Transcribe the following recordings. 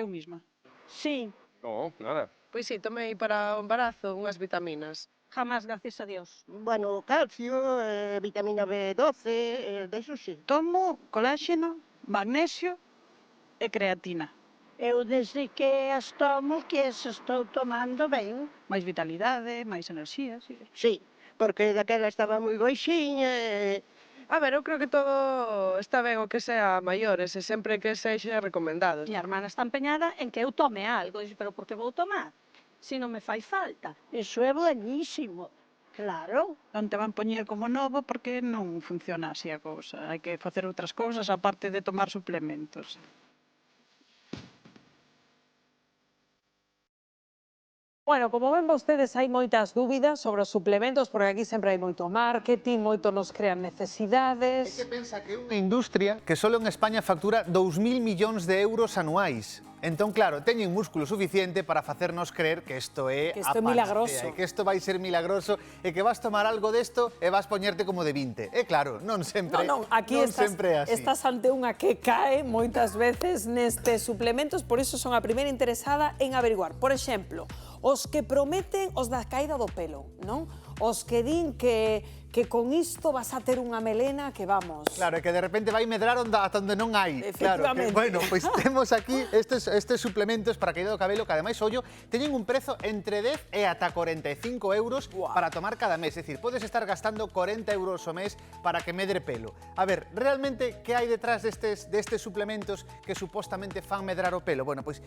Eu misma. Sí, No, nada. Pois sí, tomei para o embarazo unhas vitaminas. Jamás, gracias a Dios. bueno, calcio, vitamina B12, de eso sí. Tomo coláxeno, magnesio e creatina. Eu desde que as tomo, que as estou tomando ben. Máis vitalidade, máis enerxía, sí. Sí, porque daquela estaba moi boixiña A ver, eu creo que todo está ben o que sea maiores e sempre que sexa recomendado. Miña hermana está empeñada en que eu tome algo. Dixe, pero por que vou tomar? Se non me fai falta. Iso é buenísimo. Claro. Non te van poñer como novo porque non funciona así a cousa. Hai que facer outras cousas aparte de tomar suplementos. Bueno, como ven vostedes, hai moitas dúbidas sobre os suplementos, porque aquí sempre hai moito marketing, moito nos crean necesidades. É que pensa que é unha industria que solo en España factura 2.000 millóns de euros anuais. Entón, claro, teñen músculo suficiente para facernos creer que isto é Que isto é a panacea, milagroso. e que isto vai ser milagroso e que vas tomar algo desto e vas poñerte como de 20. E claro, non sempre, Non, aquí non estás, sempre é así. estás ante unha que cae moitas veces nestes suplementos, por iso son a primeira interesada en averiguar. Por exemplo, os que prometen os da caída do pelo, non? Os que din que con isto vas a ter unha melena que vamos. Claro, é que de repente vai medrar ata onde non hai. Claro, que, Efectivamente. bueno, pois temos aquí estes suplementos para caída do cabelo que ademais, ollo, teñen un prezo entre 10 e ata 45 euros para tomar cada mes. É dicir, podes estar gastando 40 euros ao mes para que medre pelo. A ver, realmente, que hai detrás destes suplementos que supostamente fan medrar o pelo? Bueno, pois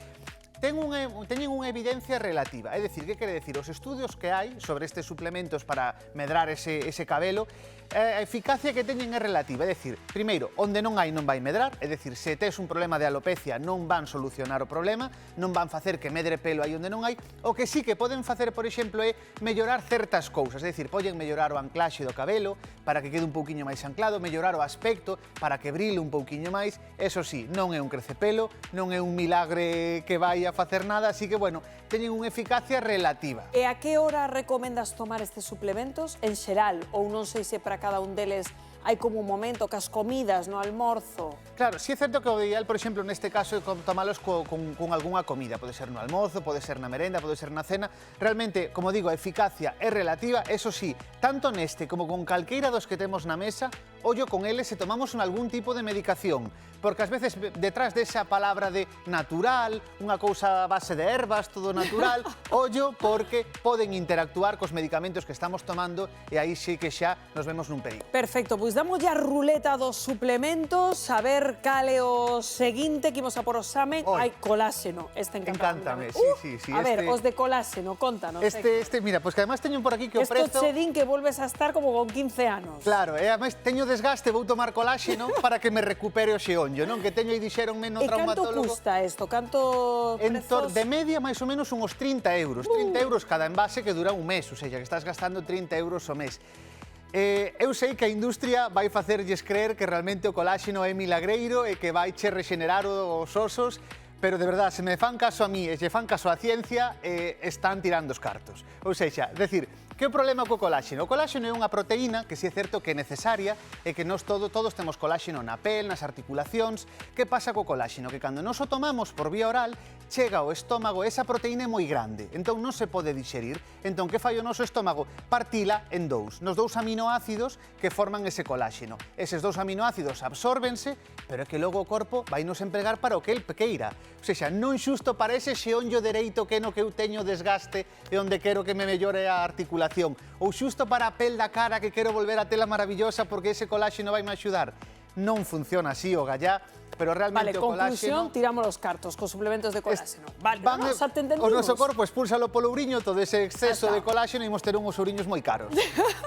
teñen unha evidencia relativa. É dicir, que quere decir? Os estudios que hai sobre estes suplementos para medrar ese cabelo, a eficacia que teñen é relativa. É dicir, primeiro, onde non hai non vai medrar, é dicir, se tes un problema de alopecia non van solucionar o problema, non van facer que medre pelo aí onde non hai. O que sí que poden facer, por exemplo, é mellorar certas cousas, é dicir, poden mellorar o anclaxe do cabelo para que quede un pouquiño máis anclado, mellorar o aspecto para que brile un pouquiño máis. Eso sí, non é un crecepelo, non é un milagre que vai a facer nada, así que, bueno, teñen unha eficacia relativa. E a que hora recomendas tomar estes suplementos en xeral? Ou non sei se para cada un deles hai como un momento que as comidas no almorzo. Claro, sí é certo que o ideal, por exemplo, neste caso, é tomalos con algunha comida. Pode ser no almozo, pode ser na merenda, pode ser na cena. Realmente, como digo, a eficacia é relativa, eso sí, tanto neste como con calqueira dos que temos na mesa, ollo con eles se tomamos algún tipo de medicación, porque ás veces detrás desa palabra de natural, unha cousa a base de ervas, todo natural, ollo porque poden interactuar cos medicamentos que estamos tomando e aí sí que xa nos vemos nun perigo. Perfecto, pois damos a ruleta dos suplementos, a ver cal é o seguinte que imos a por o exame. Hai coláxeno, este Encántame, sí. A ver, os de coláxeno, contanos. Mira, pois que además teño por aquí que o prezo... Esto che din que volves a estar como con 15 anos. Claro, e además teño desgaste, vou tomar coláxeno para que me recupere o xeonllo, non? Que teño aí dixeronme no traumatólogo. E canto custa isto? Canto prezos? De media, máis ou menos, uns 30 euros. 30 euros cada envase que dura un mes, ou seja, que estás gastando 30 euros ao mes. Eu sei que a industria vai facerlles creer que realmente o coláxeno é milagreiro e que vai che rexenerar os osos, pero de verdade, se me fan caso a mí e se fan caso a ciencia, están tirando os cartos. Ou seja, decir, que o problema co coláxeno? O coláxeno é unha proteína que si é certo que é necesaria e que nós todos temos coláxeno na pel, nas articulacións. Que pasa co coláxeno? Que cando nos o tomamos por vía oral, chega ao estómago, esa proteína é moi grande, entón non se pode dixerir. Entón, que fai o noso estómago? Partila en dous, nos dous aminoácidos que forman ese coláxeno. Eses dous aminoácidos absórbense, pero é que logo o corpo vai nos empregar para o que el queira. Ou seja, non xusto para ese xeonllo dereito que no que eu teño desgaste e onde quero que me mellore a articulación, ou xusto para a pel da cara que quero volver a tela maravillosa porque ese coláxeno vai me axudar. Non funciona así o gallá, pero realmente o coláxeno... Conclusión, tiramos os cartos cos suplementos de coláxeno. Vale, vamos, te entendimos. O noso corpo expúlsalo polo ouriño, todo ese exceso de coláxeno e imos ter uns ouriños moi caros,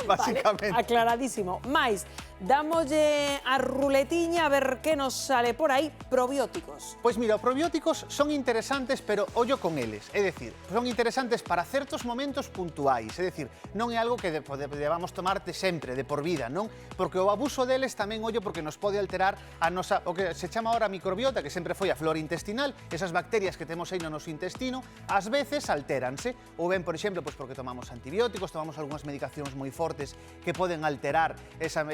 basicamente. Vale, aclaradísimo. Mais, dámoslle a ruletiña a ver que nos sale por aí. Probióticos. Pois mira, os probióticos son interesantes, pero ollo con eles. É dicir, son interesantes para certos momentos puntuais. É dicir, non é algo que debamos tomarte sempre, de por vida, non? Porque o abuso deles tamén ollo porque nos pode alterar a nosa, o que se chama ahora microbiota, que sempre foi a flora intestinal, esas bacterias que temos aí no noso intestino, ás veces altéranse, ou ben, por exemplo, pois porque tomamos antibióticos, tomamos algunhas medicacións moi fortes que poden alterar esas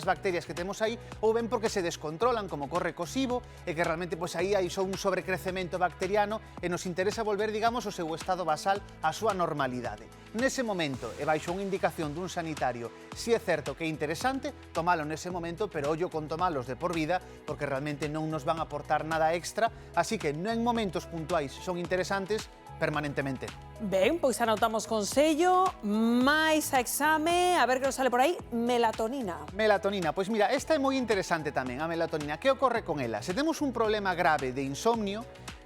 bacterias que temos aí, ou ben porque se descontrolan, como corre co SIBO, e que realmente pois aí hai só un sobrecrecemento bacteriano e nos interesa volver, digamos, o seu estado basal á súa normalidade. Nese momento, e baixo unha indicación dun sanitario, si é certo que é interesante, tomalo nese momento, pero ollo con tomalos de por vida, porque realmente non nos van a aportar nada extra, así que en momentos puntuais son interesantes, permanentemente. Ben, pois anotamos consello, máis a exame, a ver que nos sale por aí, melatonina. Melatonina, pois mira, esta é moi interesante tamén, a melatonina. Que ocorre con ela? Se temos un problema grave de insomnio,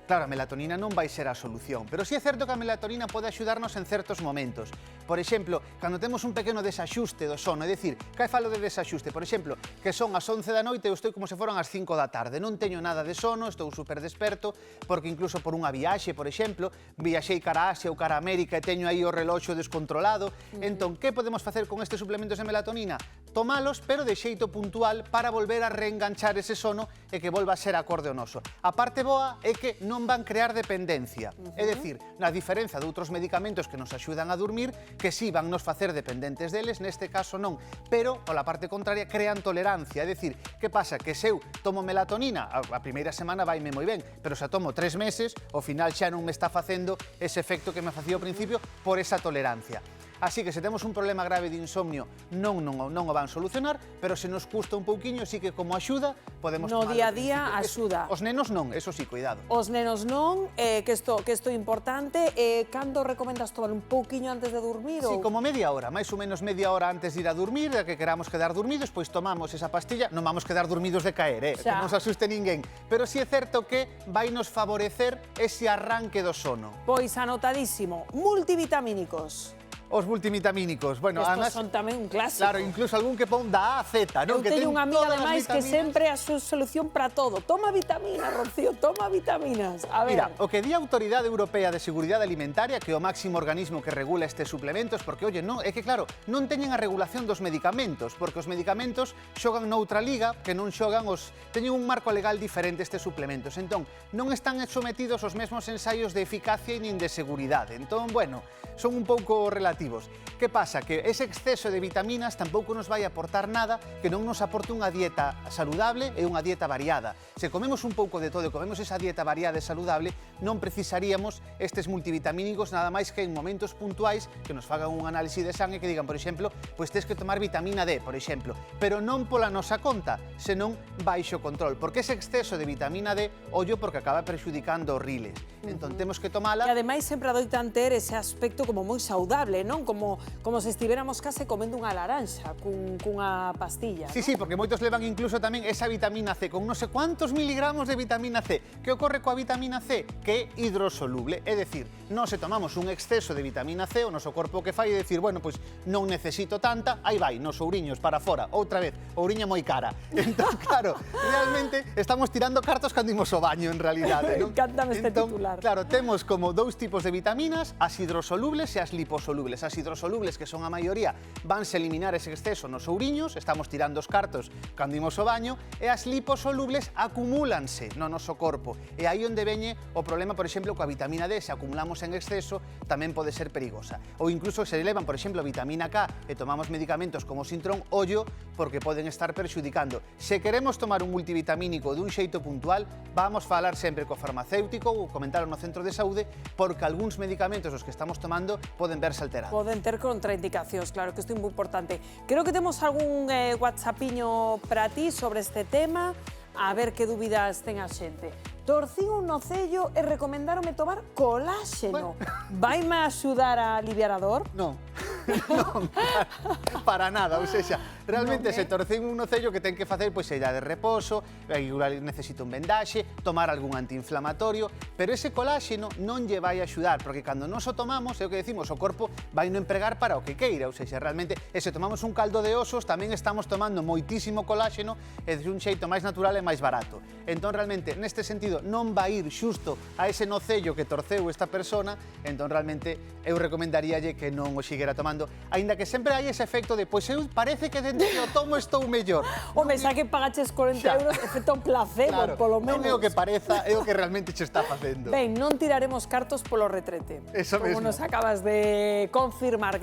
claro, a melatonina non vai ser a solución, pero sí é certo que a melatonina pode axudarnos en certos momentos. Por exemplo, cando temos un pequeno desaxuste do sono, é dicir, que falo de desaxuste, por exemplo, que son as 11 da noite e eu estou como se foran as 5 da tarde, non teño nada de sono, estou super desperto, porque incluso por unha viaxe, por exemplo, viaxei cara a Asia ou cara a América e teño aí o reloxo descontrolado. Entón, que podemos facer con estes suplementos de melatonina? Tomalos, pero de xeito puntual para volver a reenganchar ese sono e que volva a ser acorde ao noso. A parte boa é que non van crear dependencia, é dicir, na diferenza de outros medicamentos que nos axudan a dormir, que sí van nos facer dependentes deles, neste caso non, pero, pola parte contraria, crean tolerancia, é dicir, que pasa? Que se eu tomo melatonina, a primeira semana vaime moi ben, pero se a tomo 3 meses, ao final xa non me está facendo ese efecto que me facía ao principio por esa tolerancia. Así que se temos un problema grave de insomnio non o van solucionar, pero se nos custa un pouquiño, sí que como axuda podemos No tomalo. día a día axuda. Os nenos non, eso sí, cuidado. Os nenos non, que isto é importante. Cando recomendas tomar un pouquiño antes de dormir? Sí, como media hora, máis ou menos media hora antes de ir a dormir, de que queramos quedar dormidos, pois tomamos esa pastilla, non vamos quedar dormidos de caer, que non se asuste ninguén, pero sí é certo que vai nos favorecer ese arranque do sono. Pois anotadísimo, multivitamínicos. Os multivitamínicos, bueno, Estos además, son tamén un clásico. claro, incluso algún que pon da A a Z, non? Eu Que teño ten unha amiga, todas as ademais, que vitaminas. sempre é a súa solución para todo. Toma vitaminas, Rocío, toma vitaminas. A ver, Mira, o que di a Autoridade Europea de Seguridade Alimentaria, que é o máximo organismo que regula estes suplementos, porque, oye, non, é que, claro, non teñen a regulación dos medicamentos, porque os medicamentos xogan noutra liga, que non xogan teñen un marco legal diferente estes suplementos. Entón, non están sometidos aos mesmos ensaios de eficacia e nin de seguridade. Entón, bueno, son un pouco relativos. Que pasa? Que ese exceso de vitaminas tampouco nos vai aportar nada que non nos aporte unha dieta saludable e unha dieta variada. Se comemos un pouco de todo e comemos esa dieta variada e saludable, non precisaríamos estes multivitamínicos nada máis que en momentos puntuais que nos fagan un análisis de sangue que digan, por exemplo, pois tes que tomar vitamina D, por exemplo, pero non pola nosa conta, senón baixo control, porque ese exceso de vitamina D, ollo, porque acaba prexudicando os riles. Entón temos que tomala. e ademais sempre adoitan ter ese aspecto como moi saudable, non? Como se estivéramos case comendo unha laranxa cunha pastilla. Sí, sí, porque moitos levan incluso tamén esa vitamina C, con non sei cuántos miligramos de vitamina C. Que ocorre coa vitamina C? Que é hidrosoluble, é dicir, non se tomamos un exceso de vitamina C, o noso corpo que fai é dicir, bueno, pois non necesito tanta, aí vai, nos ouriños para fora, outra vez, ouriña moi cara. Entón, claro, realmente estamos tirando cartos cando imos ao baño, en realidade, non? Encántame este titular. Claro, temos como dous tipos de vitaminas, as hidrosolubles e as liposolubles. As hidrosolubles, que son a maioría, vanse eliminar ese exceso nos ouriños, estamos tirando os cartos cando imos ao baño, e as liposolubles acumúlanse no noso corpo. E aí onde veñe o problema, por exemplo, coa vitamina D, se acumulamos en exceso, tamén pode ser perigosa. Ou incluso se elevan, por exemplo, vitamina K e tomamos medicamentos como Sintrón, ollo, porque poden estar perxudicando. Se queremos tomar un multivitamínico dun xeito puntual, vamos falar sempre co farmacéutico ou comentar no centro de saúde, porque algúns medicamentos os que estamos tomando poden verse alterados. Poden ter contraindicacións, claro, que isto é moi importante. Creo que temos algún whatsappiño para ti sobre este tema, a ver que dúbidas ten a xente. Torcín un nocello e recomendaronme tomar coláxeno. Vaime axudar a aliviar a dor? Non. Non, para nada, ou seja, realmente se torcen un nocello que ten que facer pois ella de reposo, necesita un vendaxe, tomar algún antiinflamatorio, pero ese coláxeno non lle vai axudar, porque cando nos o tomamos, é o que decimos, o corpo vai non empregar para o que queira, ou seja, realmente, e se tomamos un caldo de osos, tamén estamos tomando moitísimo coláxeno e de un xeito máis natural e máis barato. Entón, realmente, neste sentido, non vai ir xusto a ese nocello que torceu esta persona, entón, realmente, eu recomendaríalle que non o xiguera tomando. tomando. Aínda que sempre hai ese efecto de, pois eu parece que dentro que o tomo estou mellor. Home, xa que pagaches 40 Xa. euros, efecto placebo, polo menos. Non é o que pareza, é o que realmente che está facendo. Ben, non tiraremos cartos polo retrete. Eso como mesmo. nos acabas de confirmar.